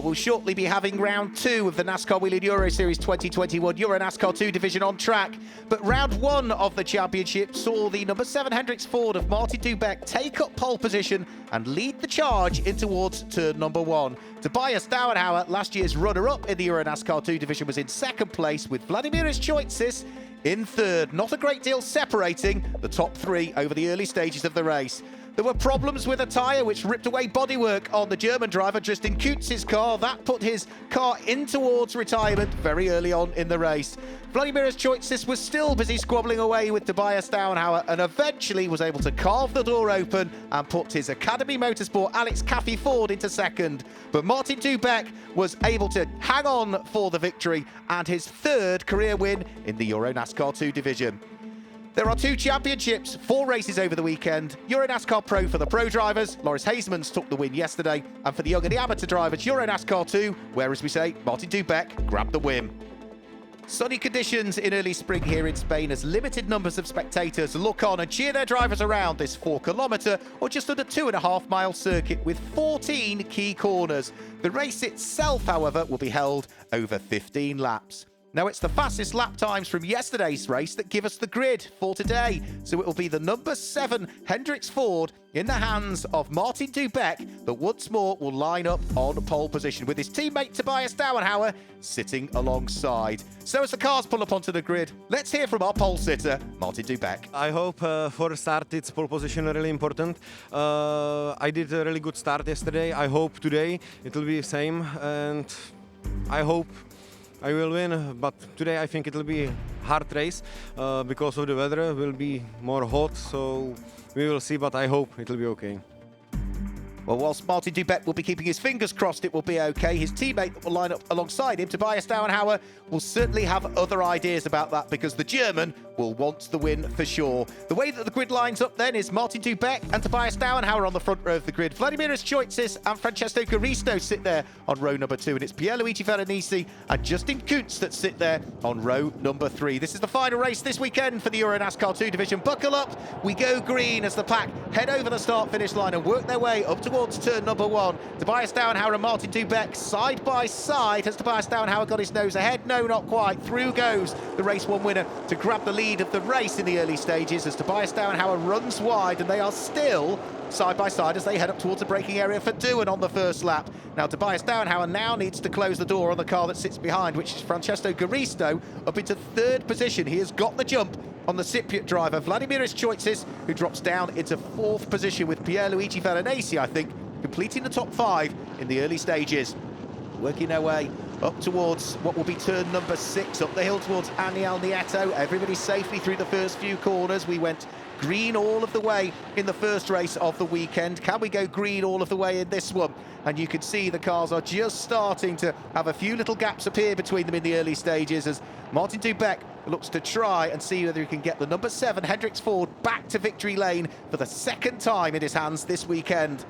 Well, we'll shortly be having round 2 of the NASCAR Wheeling Euro Series 2021 EuroNASCAR 2 division on track. But round 1 of the championship saw the number 7 Hendricks Ford of Martin Dubeck take up pole position and lead the charge in towards turn number 1. Tobias Dauenhauer, last year's runner-up in the EuroNASCAR 2 division, was in 2nd place, with Vladimiris Choitsis in 3rd. Not a great deal separating the top 3 over the early stages of the race. There were problems with a tyre which ripped away bodywork on the German driver Justin Kuntz's car. That put his car in towards retirement very early on in the race. Vladimiris Choitsis was still busy squabbling away with Tobias Dauenhauer and eventually was able to carve the door open and put his Academy Motorsport Alex Caffey Ford into 2nd. But Martin Dubeck was able to hang on for the victory and his 3rd career win in the EuroNASCAR 2 division. There are 2 championships, 4 races over the weekend. EuroNASCAR Pro for the pro drivers. Loris Hasemans took the win yesterday. And for the young and the amateur drivers, EuroNASCAR 2, where, as we say, Martin Dubeck grabbed the win. Sunny conditions in early spring here in Spain as limited numbers of spectators look on and cheer their drivers around this 4-kilometre or just under 2.5-mile circuit with 14 key corners. The race itself, however, will be held over 15 laps. Now, it's the fastest lap times from yesterday's race that give us the grid for today. So it will be the number 7 Hendricks Ford in the hands of Martin Dubeck that once more will line up on pole position with his teammate Tobias Dauenhauer sitting alongside. So as the cars pull up onto the grid, let's hear from our pole sitter, Martin Dubeck. I hope for start it's pole position really important. I did a really good start yesterday. I hope today it will be the same, and I hope I will win, but today I think it will be a hard race because of the weather will be more hot, so we will see, but I hope it will be okay. Well, whilst Martin Dubeck will be keeping his fingers crossed it will be okay, his teammate that will line up alongside him, Tobias Dauenhauer, will certainly have other ideas about that because the German will want the win for sure. The way that the grid lines up then is Martin Dubeck and Tobias Dauenhauer on the front row of the grid. Vladimiris Choitsis and Francesco Garisto sit there on row number 2, and it's Pierluigi Veronese and Justin Kuntz that sit there on row number 3. This is the final race this weekend for the EuroNASCAR 2 division. Buckle up, we go green as the pack head over the start-finish line and work their way up towards turn number 1. Tobias Dauenhauer and Martin Dubeck side by side. Has Tobias Dauenhauer got his nose ahead? No, not quite. Through goes the race 1 winner to grab the lead of the race in the early stages as Tobias Dauenhauer runs wide, and they are still side by side as they head up towards the braking area for Doohan on the first lap. Now Tobias Dauenhauer now needs to close the door on the car that sits behind, which is Francesco Garisto, up into 3rd position. He has got the jump on the Cypriot driver Vladimiris Choitsis, who drops down into 4th position with Pierluigi Veronese, I think, completing the top 5 in the early stages. Working their way up towards what will be turn number 6, up the hill towards Aniel Nieto. Everybody safely through the first few corners. We went green all of the way in the first race of the weekend. Can we go green all of the way in this one? And you can see the cars are just starting to have a few little gaps appear between them in the early stages as Martin Dubeck looks to try and see whether he can get the number 7 Hendricks Ford back to victory lane for the 2nd time in his hands this weekend.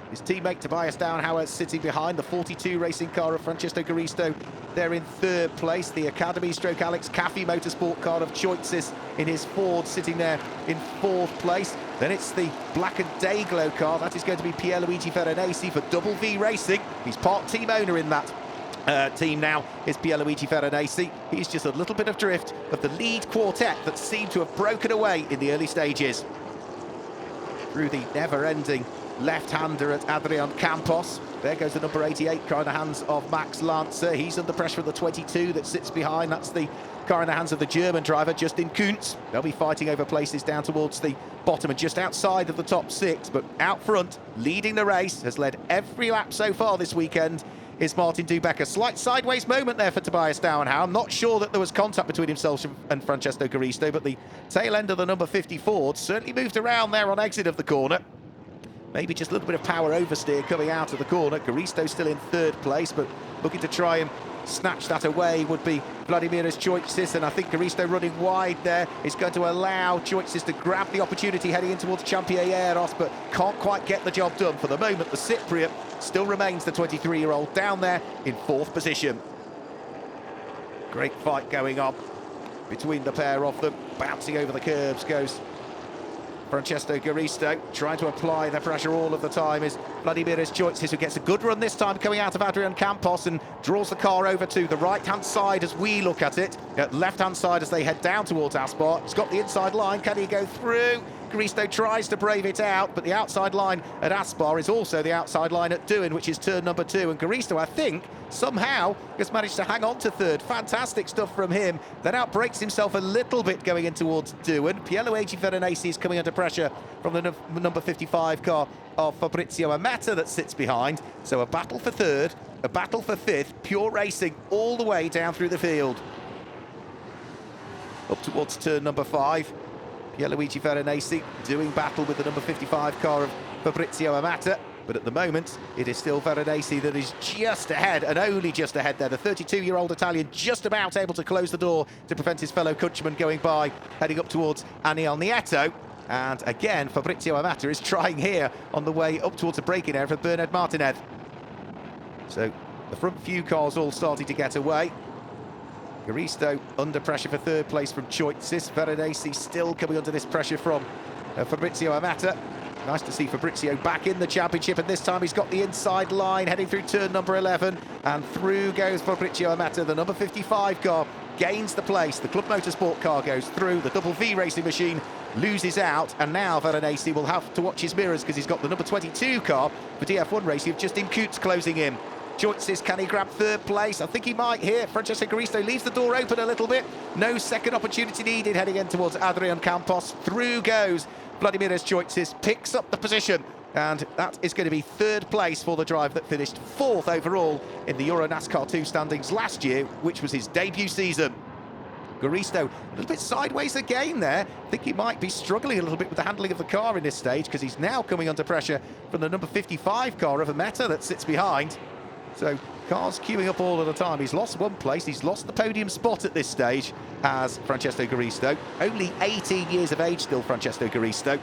His teammate Tobias Dauenhauer sitting behind the 42 racing car of Francesco Garisto. They're in 3rd place. The Academy stroke Alex Caffey motorsport car of Choitsis in his Ford sitting there in 4th place. Then it's the black and Dayglow car. That is going to be Pierluigi Veronese for Double V Racing. He's part team owner in that team now is Pierluigi Veronese. He's just a little bit of drift of the lead quartet that seemed to have broken away in the early stages. Through the never-ending left-hander at Adrian Campos. There goes the number 88 car in the hands of Max Lancer. He's under pressure of the 22 that sits behind. That's the car in the hands of the German driver, Justin Kuntz. They'll be fighting over places down towards the bottom and just outside of the top 6. But out front, leading the race, has led every lap so far this weekend, is Martin Dubeck. A slight sideways moment there for Tobias Dauenhauer. I'm not sure that there was contact between himself and Francesco Garisto, but the tail end of the number 50 Ford certainly moved around there on exit of the corner. Maybe just a little bit of power oversteer coming out of the corner. Garisto still in 3rd place, but looking to try and snatch that away would be Vladimiris Choitsis, and I think Garisto running wide there is going to allow Choitsis to grab the opportunity heading in towards Championneros, but can't quite get the job done. For the moment, the Cypriot still remains the 23-year-old down there in 4th position. Great fight going on between the pair of them. Bouncing over the curbs goes Francesco Garisto trying to apply the pressure all of the time is Vladimiris Choitzis, who gets a good run this time coming out of Adrian Campos and draws the car over to the right-hand side as we look at it. Left-hand side as they head down towards Aspar. He's got the inside line. Can he go through? Garisto tries to brave it out, but the outside line at Aspar is also the outside line at Duin, which is turn number 2. And Garisto, I think, somehow has managed to hang on to third. Fantastic stuff from him. Then outbreaks himself a little bit going in towards Duin. Pierluigi Veronese is coming under pressure from the number 55 car of Fabrizio Amata that sits behind. So a battle for third, a battle for fifth, pure racing all the way down through the field. Up towards turn number 5. Pierluigi Veronese doing battle with the number 55 car of Fabrizio Amata. But at the moment, it is still Veronese that is just ahead, and only just ahead there. The 32-year-old Italian just about able to close the door to prevent his fellow countryman going by, heading up towards Aniel Nieto. And again, Fabrizio Amata is trying here on the way up towards a braking area for Bernard Martinez. So the front few cars all starting to get away. Garisto under pressure for third place from Choitzis. Veronese still coming under this pressure from Fabrizio Amata. Nice to see Fabrizio back in the championship, and this time he's got the inside line heading through turn number 11, and through goes Fabrizio Amata. The number 55 car gains the place. The Club Motorsport car goes through. The Double V Racing machine loses out, and now Veronese will have to watch his mirrors because he's got the number 22 car for DF1 Racing of Justin Coots closing in. Choitzis, can he grab third place? I think he might here. Francesco Garisto leaves the door open a little bit. No second opportunity needed, heading in towards Adrian Campos. Through goes Vladimiris Choitzis, picks up the position, and that is going to be third place for the drive that finished fourth overall in the EuroNASCAR 2 standings last year, which was his debut season. Garisto a little bit sideways again there. I think he might be struggling a little bit with the handling of the car in this stage, because he's now coming under pressure from the number 55 car of Amata that sits behind. So cars queuing up all of the time. He's lost one place. He's lost the podium spot at this stage as Francesco Garisto. Only 18 years of age still, Francesco Garisto.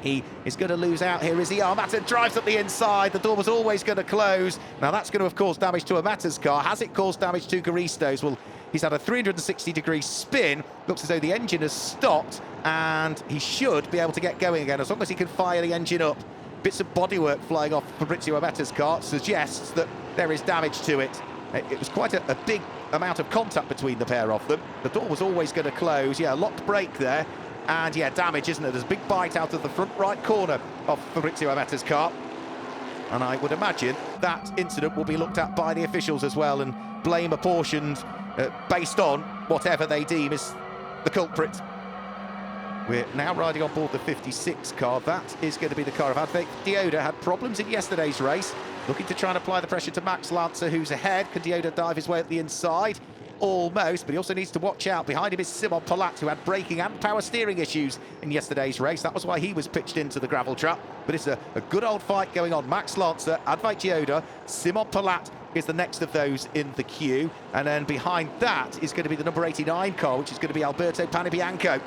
He is going to lose out here, is he? Amata drives up the inside. The door was always going to close. Now that's going to have caused damage to Amata's car. Has it caused damage to Garisto's? Well, he's had a 360-degree spin. Looks as though the engine has stopped, and he should be able to get going again as long as he can fire the engine up. Bits of bodywork flying off Fabrizio Amata's car suggests that there is damage to it. It was quite a big amount of contact between the pair of them. The door was always going to close. Yeah, locked brake there. And yeah, damage, isn't it? There's a big bite out of the front right corner of Fabrizio Amata's car. And I would imagine that incident will be looked at by the officials as well, and blame apportioned based on whatever they deem is the culprit. We're now riding on board the 56 car. That is going to be the car of Advait Dioda. Had problems in yesterday's race. Looking to try and apply the pressure to Max Lancer, who's ahead. Can Dioda dive his way up the inside? Almost, but he also needs to watch out. Behind him is Simon Palat, who had braking and power steering issues in yesterday's race. That was why he was pitched into the gravel trap. But it's a good old fight going on. Max Lancer, Advait Dioda, Simon Palat is the next of those in the queue. And then behind that is going to be the number 89 car, which is going to be Alberto Panibianco.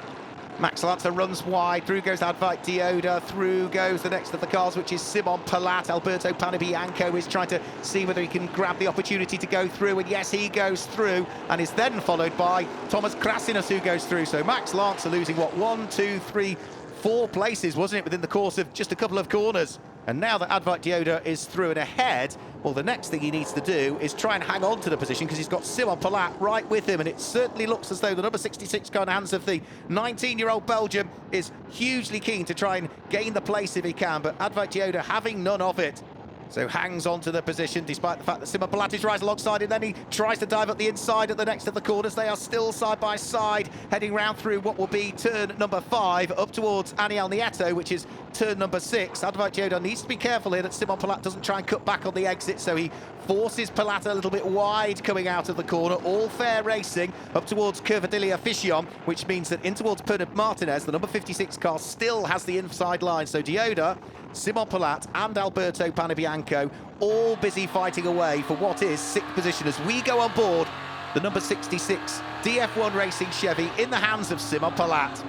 Max Lancer runs wide, through goes Advait Dioda, through goes the next of the cars, which is Simon Palat. Alberto Panibianco is trying to see whether he can grab the opportunity to go through, and yes, he goes through, and is then followed by Thomas Krasinos, who goes through. So Max Lancer losing, what, 1, 2, 3, 4 places, wasn't it, within the course of just a couple of corners. And now that Advait Dioda is through and ahead, well, the next thing he needs to do is try and hang on to the position, because he's got Simon Palat right with him, and it certainly looks as though the number 66 car in the hands of the 19-year-old Belgium is hugely keen to try and gain the place if he can, but Advait Dioda having none of it. So hangs on to the position, despite the fact that Simon Palat is right alongside him. Then he tries to dive up the inside at the next of the corners. They are still side by side, heading round through what will be turn number 5, up towards Aniel Nieto, which is turn number 6. Advait Dioda needs to be careful here that Simon Palat doesn't try and cut back on the exit, so he forces Palat a little bit wide coming out of the corner. All fair racing up towards Curvadilia Fichion, which means that in towards Bernard Martinez, the number 56 car still has the inside line. So Dioda, Simon Palat and Alberto Panibianco all busy fighting away for what is 6th position as we go on board the number 66 DF1 Racing Chevy in the hands of Simon Palat.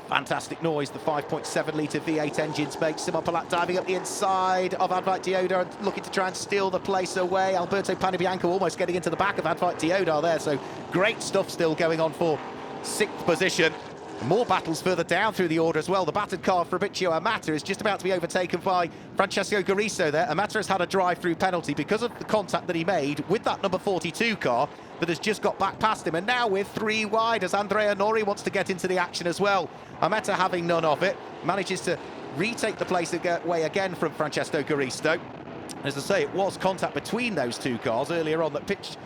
Fantastic noise the 5.7 litre V8 engines make. Simon Palat diving up the inside of Advait Teodor and looking to try and steal the place away. Alberto Panebianco almost getting into the back of Advait Teodor there, so great stuff still going on for 6th position. More battles further down through the order as well. The battered car for Fabrizio Amata is just about to be overtaken by Francesco Garisto there. Amata has had a drive-through penalty because of the contact that he made with that number 42 car that has just got back past him. And now we're 3 wide as Andrea Nori wants to get into the action as well. Amata, having none of it, manages to retake the place away again from Francesco Garisto. As I say, it was contact between those 2 cars earlier on that pitched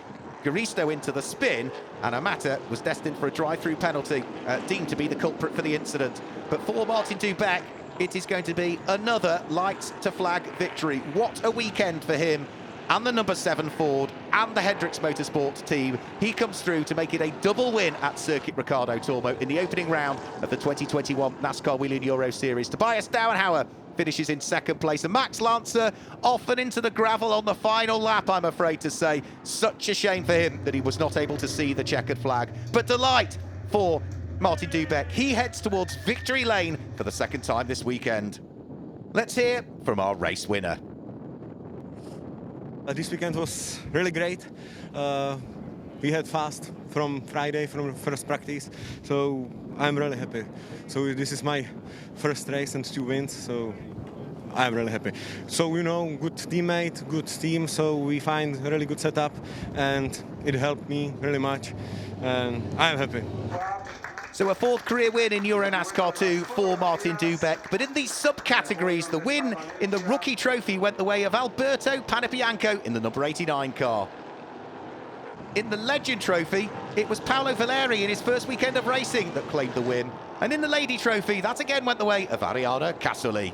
Garisto into the spin, and Amata was destined for a drive-through penalty, deemed to be the culprit for the incident. But for Martin Dubeck, it is going to be another lights-to-flag victory. What a weekend for him and the number 7 Ford and the Hendricks Motorsport team. He comes through to make it a double win at Circuit Ricardo Tormo in the opening round of the 2021 NASCAR Wheeling Euro Series. Tobias Dauenhauer finishes in 2nd place, and Max Lancer off and into the gravel on the final lap, I'm afraid to say. Such a shame for him that he was not able to see the checkered flag. But delight for Martin Dubeck. He heads towards victory lane for the 2nd time this weekend. Let's hear from our race winner. This weekend was really great. We had fast from Friday, from first practice, so I'm really happy. So this is my first race and 2 wins, so I'm really happy. So, you know, good teammate, good team, so we find a really good setup, and it helped me really much, and I'm happy. So a 4th career win in EuroNASCAR 2 for Martin Dubeck. But in these subcategories, the win in the Rookie Trophy went the way of Alberto Panebianco in the number 89 car. In the Legend Trophy, it was Paolo Valeri in his first weekend of racing that claimed the win. And in the Lady Trophy, that again went the way of Ariana Casuli.